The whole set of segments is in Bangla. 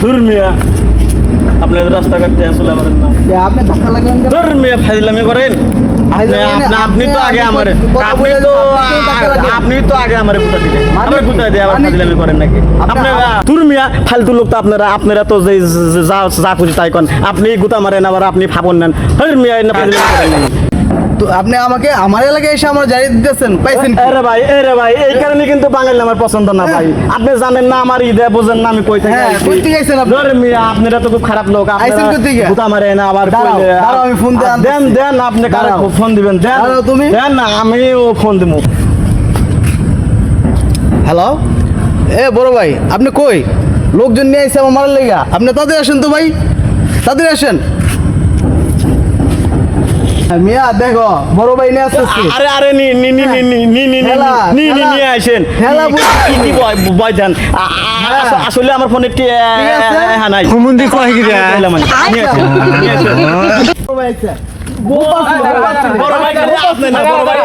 ধুর মিয়া আপনি রাস্তাঘাট দিয়ে চলে পারেন না আপনি ধাক্কা লাগলেন কেন? ধুর মিয়া ফাইজলামি করেন আপনি তো আগে আমারে আপনি তো আগে আমারে গুতা দিলেন আমার গুতা দিয়ে আবার ফাইজলামি করেন নাকি আপনি ধুর মিয়া ফালতু লোক তো আপনারা তো যে যা খুশি তাই কোন আপনি গুতা মারেন আবার আপনি ফাপন নেন ধুর মিয়া না ফাইজলামি করেন নাকি তো আপনি আমাকে আমার এলাকায় এসে আমার জারি দিতেছেন পাইছেন কি? আরে ভাই এই কারণে কিন্তু বাঙালি আমার পছন্দ না ভাই আপনি জানেন না আমার ঈদে বোঝেন না আমি কই থেকে হ্যাঁ, কই থেকে আইছেন আপনি? ধরে মিয়া আপনারা তো খুব খারাপ লোক আইছেন কই থেকে? গুতা মারে না আবার দাঁড়াও, কইলে দাঁড়াও, আমি ফোন দিয়ে আনতেছি। দেন আপনি কারে দাঁড়াও। ফোন দিবেন দেন দাঁড়াও তুমি। দেন না আমিও ফোন দিমু হ্যালো বড় ভাই আপনি কই লোকজন নিয়ে আইসে আমার মারার লেগা আপনি তাদের আসেন তো ভাই তাদের আসেন মিয়া দেখো বড় ভাই নিয়ে আসতেছি আরে নি হেলা, হেলা। নিয়ে আসেন হেলা কি বয় দেন আসলে আমার ফোনে ঠিক আছে। হ্যাঁ নাই হুমুন্দি কয় কি রে? নিয়ে আসেন বড় ভাই আইছে। বড় ভাই খালি আপনি না বড় ভাই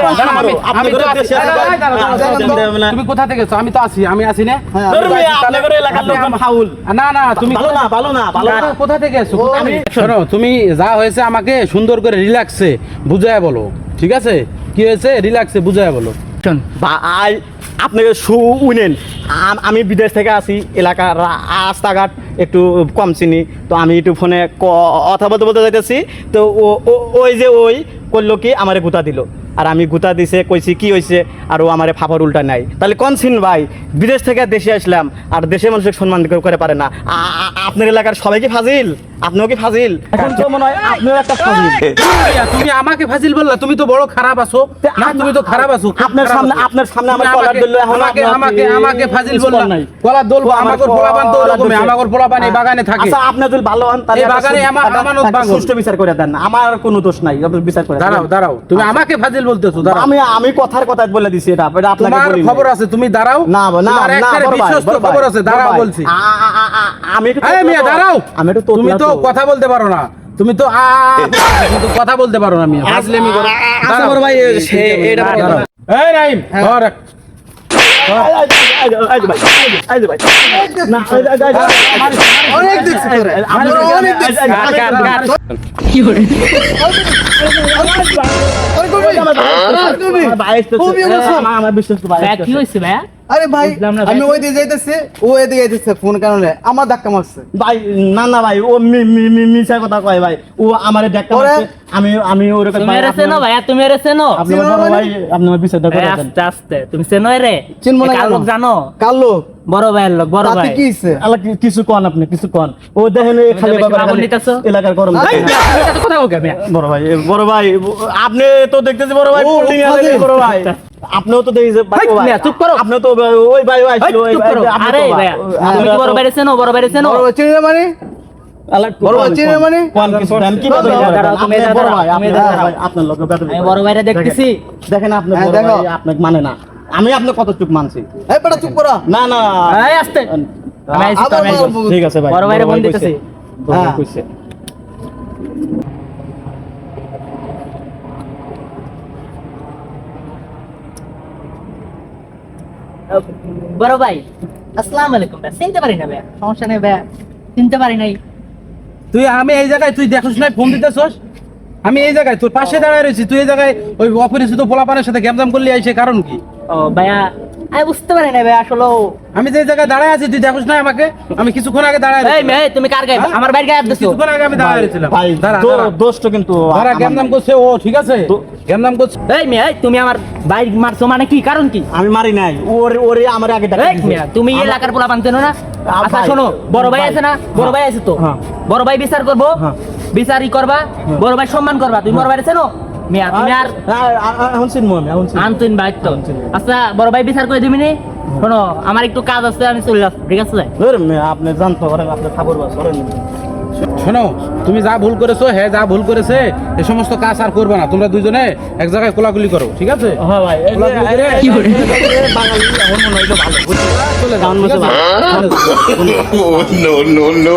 আপনি করে দেশে তুমি কোথা থেকে এসো? আমি তো আছি আমি আছি না ধরবে আপনাদের এলাকার লোক ফাউল না তুমি ভালো না কোথা থেকে এসো শোনো তুমি যা হয়েছে আমাকে সুন্দর করে রিল্যাক্সে বুঝায় বলো ঠিক আছে কি হয়েছে রিল্যাক্সে বুঝায় বলো ভাই আপনি শুনেন আমি বিদেশ থেকে আসি এলাকার রাস্তাঘাট একটু কম চিনি তো আমি একটু ফোনে কথা বলতে যাইতেছি তো ওই যে ওই করলো কি আমারে গুতা দিল আর আমি গুতা দিছে কইছি কি হয়েছে আর ও আমারে ফাফার উল্টা নাই তাহলে কোন সিন ভাই বিদেশ থেকে দেশে আসলাম আর দেশের মানুষকে সম্মান করে পারে না আপনার এলাকার সবাই কি ফাজিল আপনিও কি ফাজিল এখন তো মনে হয় আপনিও একটা ফাজিল তুমি আমাকে ফাজিল বললা তুমি তো বড় খারাপ আছো না তুমি তো খারাপ আছো আপনার সামনে আমার কলার দিল এখন আমাকে ফাজিল বললা কলার দলবো আমাকে পোলাপান তো ওরকমই আমাকে পোলাপান এই বাগানে থাকে আচ্ছা আপনি যদি ভালো হন তাহলে এই বাগানে আমানত বাগান সুষ্ঠু বিচার করে দেন আমার কোনো দোষ নাই আপনি বিচার করে দাঁড়াও তুমি আমাকে ফাজিল বলতেছো দাঁড়াও আমি কথার কথা বলে দিছি এটা আপনাকে তোমার বলি খবর আছে তুমি দাঁড়াও তোমার একটা বিশ্বস্ত খবর আছে দাঁড়াও বলছি আমি এই মিয়া দাঁড়াও আমি একটু তুমি তো কথা বলতে পারো না তুমি তো কিন্তু কথা বলতে পারো না মিয়া ফাজলামি করো আচ্ছা বড় ভাই এটা এই নাইম ধর অনেক দেখছি তোরে অনেক দেখছি আমার বিশ্বাস কি হয়েছে ভাইয়া আরে ভাই আমি ওই দিকে যাইতেছি ও এদিকে যাইতেছে ফোন কারণে আমার ধাক্কা মারছে ভাই না ভাই ও মিছা কথা কয় ভাই ও আমারে দেখা মারছে আমি ওর কাছে তুমি এরে চেনো ভাইয়া তুমি এরে চেনো আপনি বড় ভাই আপনি আমার বিচারটা করে দেন আস্তে আস্তে তুমি চেনো এরে চিনবো না কার কেন? লোক জানো কার লোক বড় ভাইয়ের লোক বড় তাতে ভাই কি হইছে আল্লাহ কিছু কোন আপনি কিছু কোন ও দেখেন এই খালি বেশি বাবা বাবুল নিতেছো? এলাকার গরম এই মিয়া, তুমি এত কথা বলকে মিয়া বড় ভাই আপনি তো দেখতেছি বড় ভাই ও, পোল্ট্রি নিয়ে ফাজিল। বড় ভাই আপনিও তো দেখি যে হেই, মিয়া, চুপ করো। আপনি তো ওই ভাই আসছিল ওই চুপ করো। আপনি আরে তো ভাইয়া তুমি কি বড় ভাইরে চেনো বড় ভাইরে চেনো বড় ভাই চিনে মানে বড় ভাই চিনে মানে কোন কিছু দেন কি কথা দাঁড়াও, তুমি আপনি বড় ভাই আপনি দাঁড়াও। বড় ভাই আপনার লোক আমি বড় ভাইরে দেখতেছি দেখেন আপনি হ্যাঁ, বড় দেখো। ভাই আপনাকে মানে না আমি আপনার কত চুপ মানছি এই বেটা চুপ করা না এই আস্তে আমি আইছি তো, আমি আইছি। আবার ঠিক আছে ভাই বড় ভাইরে ফোন কইছে। দিতেছি। বড় ভাই হ্যাঁ। কইছে। বড় ভাই আসসালামু আলাইকুম ভাই চিনতে পারি না ভাই সমস্যা নেই ভাই চিনতে পারি নাই তুই আমি এই জায়গায় তুই দেখোস না ফোন দিতেছস আমি এই জায়গায় তোর পাশে দাঁড়ায় রয়েছি তুই এই জায়গায় ওই অপরিচিত পোলাপানের সাথে গ্যামজাম করলি আইসে কারণ কি ও ভাইয়া আমি বুঝতে পারি না ভাই আসলে আমি যে জায়গায় দাঁড়ায় আছি তুই দেখোস না আমাকে আমি কিছুক্ষণ আগে দাঁড়ায় এই রয়েছি। মেয়ে তুমি কার গায়ে হ্যাঁ? আমার বাইরে গায়ে দিছো কিছুক্ষণ আগে আমি দাঁড়ায় রয়েছিলাম ভাই দাঁড়া দোষ তো কিন্তু দাঁড়া আমার- গ্যামজাম করছে ও ঠিক আছে গ্যামজাম করছে এই মেয়ে তুমি আমার বাইক মারছো মানে কি কারণ কি আমি মারি নাই ওরে আমার আগে ডাকা এই মিয়া, তুমি এই এলাকার পোলা পানতেন না আচ্ছা ভাই, শোনো বড় ভাই ভাই। আছে না বড় ভাই আছে তো হ্যাঁ। বড় ভাই বিচার করবো হ্যাঁ। বিচারই করবা বড় ভাই সম্মান করবা তুমি বড় ভাই চেনো মিয়া তুমি আর এখন চিনবো আমি এখন চিনবো। আনতুন বাইক তো আচ্ছা বড় ভাই বিচার করে দিবি নি শোনো আমার একটু কাজ আছে আমি চলে যাচ্ছি ঠিক আছে ধর মেয়ে, আপনি জানতে পারেন আপনার খবর বাস করেন শোনো তুমি যা ভুল করেছো হ্যাঁ যা ভুল করেছে এই সমস্ত কাজ আর করবে না তোমরা দুইজনে এক জায়গায় কোলাকুলি করো ঠিক আছে হ্যাঁ ভাই এই যে- কি করে? বাঙালি এখন মনে হয় তো ভালো বুঝছো? চলে যাও গান ঠিক মতো আছে? ভালো। Oh, no.